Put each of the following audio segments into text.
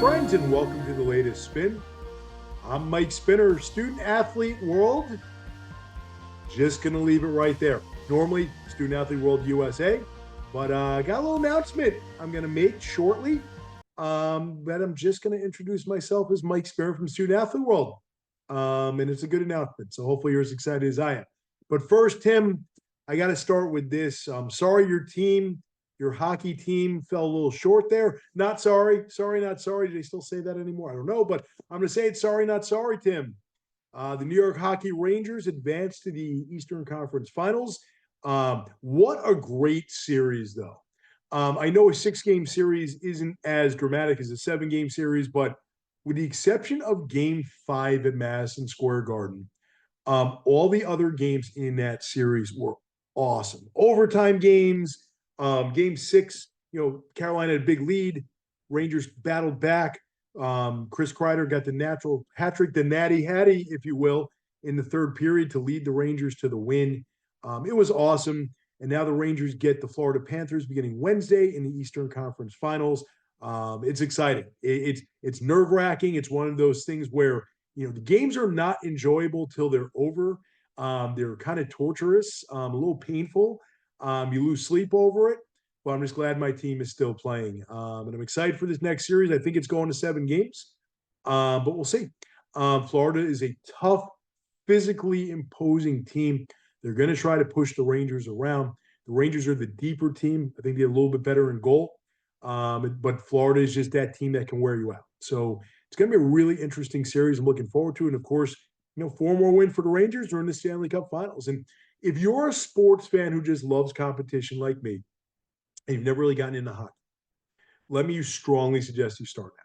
friends, and welcome to the latest spin. I'm Mike Spinner, Student Athlete World. Just going to leave it right there. Normally, Student Athlete World USA, but I got a little announcement I'm going to make shortly. That I'm just going to introduce myself as Mike Spinner from Student Athlete World. And it's a good announcement, so hopefully you're as excited as I am. But first, Tim, I got to start with this. I'm sorry your hockey team fell a little short there. Not sorry. Sorry, not sorry. Do they still say that anymore? I don't know, but I'm going to say it's sorry, not sorry, Tim. The New York Hockey Rangers advanced to the Eastern Conference Finals. What a great series, though. I know a 6-game series isn't as dramatic as a 7-game series, but with the exception of Game 5 at Madison Square Garden, all the other games in that series were awesome. Overtime games, Game 6, Carolina had a big lead. Rangers battled back. Chris Kreider got the natural hat trick, the natty hattie, if you will, in the third period to lead the Rangers to the win. It was awesome. And now the Rangers get the Florida Panthers beginning Wednesday in the Eastern Conference Finals. It's exciting. It's nerve-wracking. It's one of those things where the games are not enjoyable till they're over. They're kind of torturous, a little painful. You lose sleep over it, but I'm just glad my team is still playing. And I'm excited for this next series. I think it's going to 7 games, but we'll see. Florida is a tough, physically imposing team. They're going to try to push the Rangers around. The Rangers are the deeper team. I think they're a little bit better in goal. But Florida is just that team that can wear you out. So it's going to be a really interesting series. I'm looking forward to it. And of course, 4 more wins for the Rangers. They're in the Stanley Cup Finals. And if you're a sports fan who just loves competition like me, and you've never really gotten into hockey, let me strongly suggest you start now.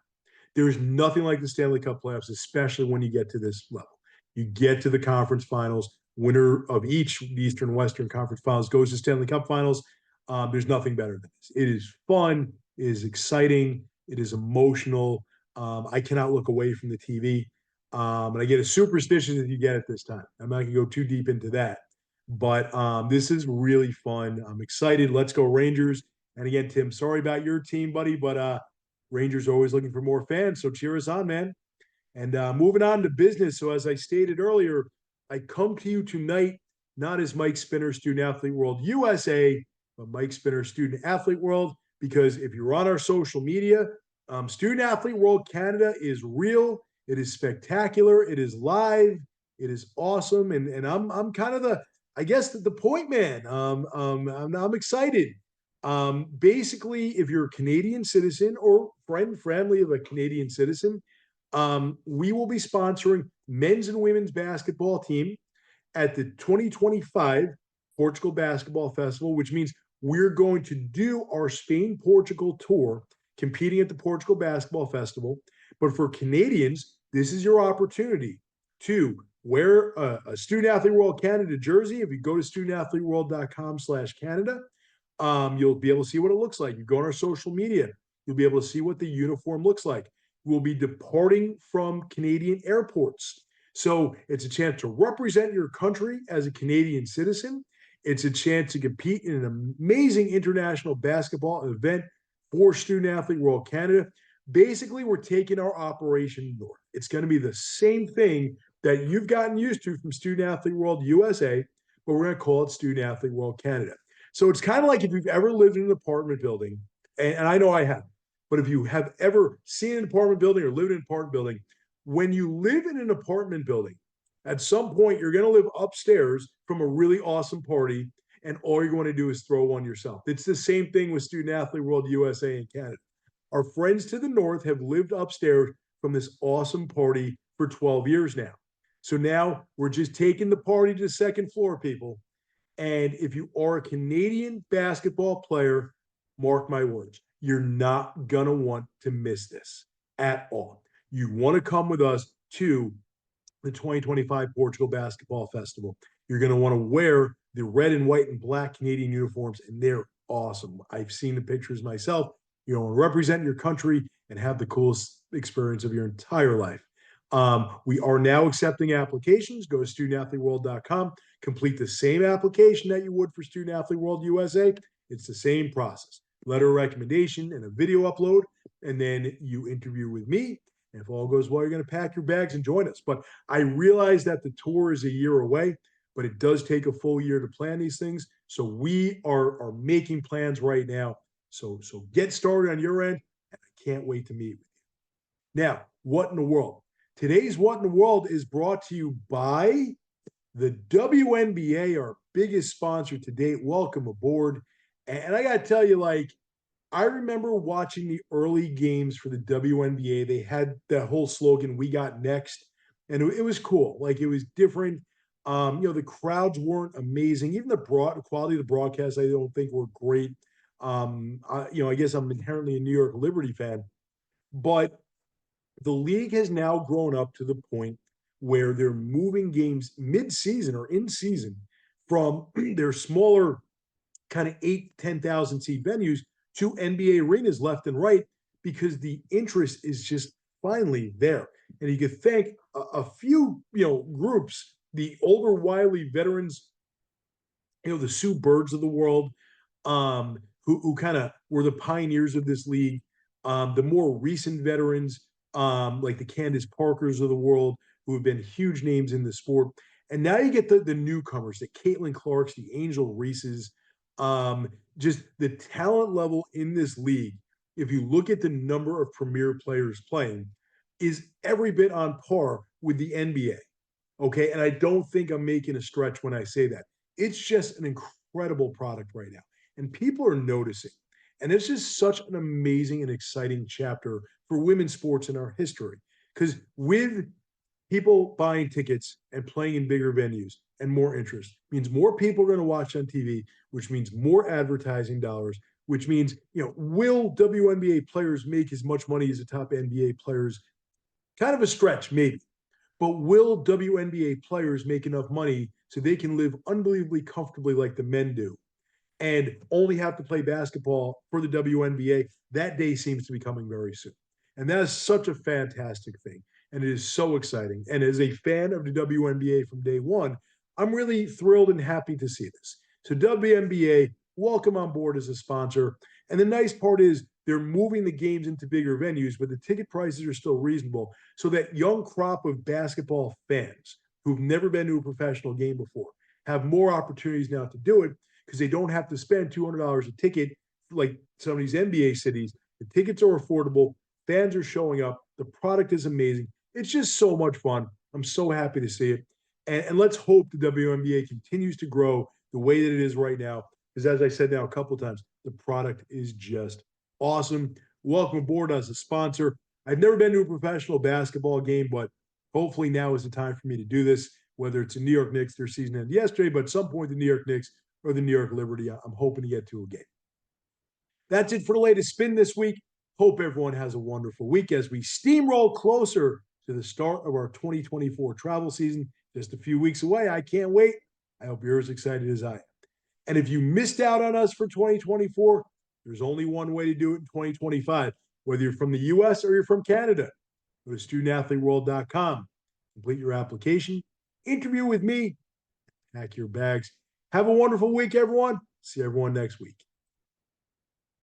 There's nothing like the Stanley Cup playoffs, especially when you get to this level. You get to the conference finals. Winner of each the Eastern and Western Conference Finals goes to Stanley Cup Finals. There's nothing better than this. It is fun. It is exciting. It is emotional. I cannot look away from the TV. And I get a superstitious if you get it this time. I'm not going to go too deep into that. But this is really fun. I'm excited. Let's go Rangers. And again, Tim, sorry about your team, buddy, but Rangers are always looking for more fans. So cheer us on, man. And moving on to business. So as I stated earlier, I come to you tonight not as Mike Spinner, Student Athlete World USA, but Mike Spinner, Student Athlete World, because if you're on our social media, Student Athlete World Canada is real. It is spectacular. It is live. It is awesome. And I'm kind of the point man. I'm excited. Basically, if you're a Canadian citizen or family of a Canadian citizen, we will be sponsoring men's and women's basketball team at the 2025 Portugal Basketball Festival, which means we're going to do our Spain-Portugal tour competing at the Portugal Basketball Festival. But for Canadians, this is your opportunity to wear a Student Athlete World Canada jersey. If you go to studentathleteworld.com/Canada, you'll be able to see what it looks like. You go on our social media, you'll be able to see what the uniform looks like. We'll be departing from Canadian airports. So it's a chance to represent your country as a Canadian citizen. It's a chance to compete in an amazing international basketball event for Student Athlete World Canada. Basically, we're taking our operation north. It's going to be the same thing that you've gotten used to from Student Athlete World USA, but we're going to call it Student Athlete World Canada. So it's kind of like if you've ever lived in an apartment building, and I know I have, but if you have ever seen an apartment building or lived in an apartment building, when you live in an apartment building, at some point you're going to live upstairs from a really awesome party, and all you're going to do is throw one yourself. It's the same thing with Student Athlete World USA and Canada. Our friends to the north have lived upstairs from this awesome party for 12 years now. So now we're just taking the party to the second floor, people. And if you are a Canadian basketball player, mark my words, you're not going to want to miss this at all. You want to come with us to the 2025 Portugal Basketball Festival. You're going to want to wear the red and white and black Canadian uniforms, and they're awesome. I've seen the pictures myself. You want to represent your country and have the coolest experience of your entire life. We are now accepting applications. Go to studentathleteworld.com, complete the same application that you would for Student Athlete World USA. It's the same process. letter of recommendation, and a video upload. And then you interview with me. And if all goes well, you're going to pack your bags and join us. But I realize that the tour is a year away, but it does take a full year to plan these things. So we are making plans right now. So get started on your end, and I can't wait to meet with you. Now, what in the world? Today's What in the World is brought to you by the WNBA, our biggest sponsor to date. Welcome aboard. And I got to tell you, like, I remember watching the early games for the WNBA. They had that whole slogan, "We got next," and it was cool. Like, it was different. The crowds weren't amazing. Even the quality of the broadcast, I don't think were great. I guess I'm inherently a New York Liberty fan, but the league has now grown up to the point where they're moving games mid-season or in season from their smaller kind of 10,000 seat venues to NBA arenas left and right because the interest is just finally there. And you could thank a few, groups, the older wily veterans, the Sue Birds of the world, who kind of were the pioneers of this league, the more recent veterans, like the Candace Parkers of the world, who have been huge names in the sport. And now you get the newcomers, the Caitlin Clarks, the Angel Reeses, just the talent level in this league. If you look at the number of premier players playing, is every bit on par with the NBA. Okay. And I don't think I'm making a stretch when I say that. It's just an incredible product right now. And people are noticing. And it's just such an amazing and exciting chapter for women's sports in our history. Because with people buying tickets and playing in bigger venues and more interest means more people are going to watch on TV, which means more advertising dollars, which means, will WNBA players make as much money as the top NBA players? Kind of a stretch, maybe. But will WNBA players make enough money so they can live unbelievably comfortably like the men do and only have to play basketball for the WNBA? That day seems to be coming very soon. And that is such a fantastic thing. And it is so exciting. And as a fan of the WNBA from day one, I'm really thrilled and happy to see this. So, WNBA, welcome on board as a sponsor. And the nice part is they're moving the games into bigger venues, but the ticket prices are still reasonable. So that young crop of basketball fans who've never been to a professional game before have more opportunities now to do it because they don't have to spend $200 a ticket like some of these NBA cities. The tickets are affordable. Fans are showing up. The product is amazing. It's just so much fun. I'm so happy to see it. And let's hope the WNBA continues to grow the way that it is right now. Because as I said now a couple of times, the product is just awesome. Welcome aboard as a sponsor. I've never been to a professional basketball game, but hopefully now is the time for me to do this, whether it's the New York Knicks, their season ended yesterday, but at some point the New York Knicks or the New York Liberty, I'm hoping to get to a game. That's it for the latest spin this week. Hope everyone has a wonderful week as we steamroll closer to the start of our 2024 travel season. Just a few weeks away. I can't wait. I hope you're as excited as I am. And if you missed out on us for 2024, there's only one way to do it in 2025. Whether you're from the US or you're from Canada, go to studentathleteworld.com, complete your application, interview with me, pack your bags. Have a wonderful week, everyone. See everyone next week.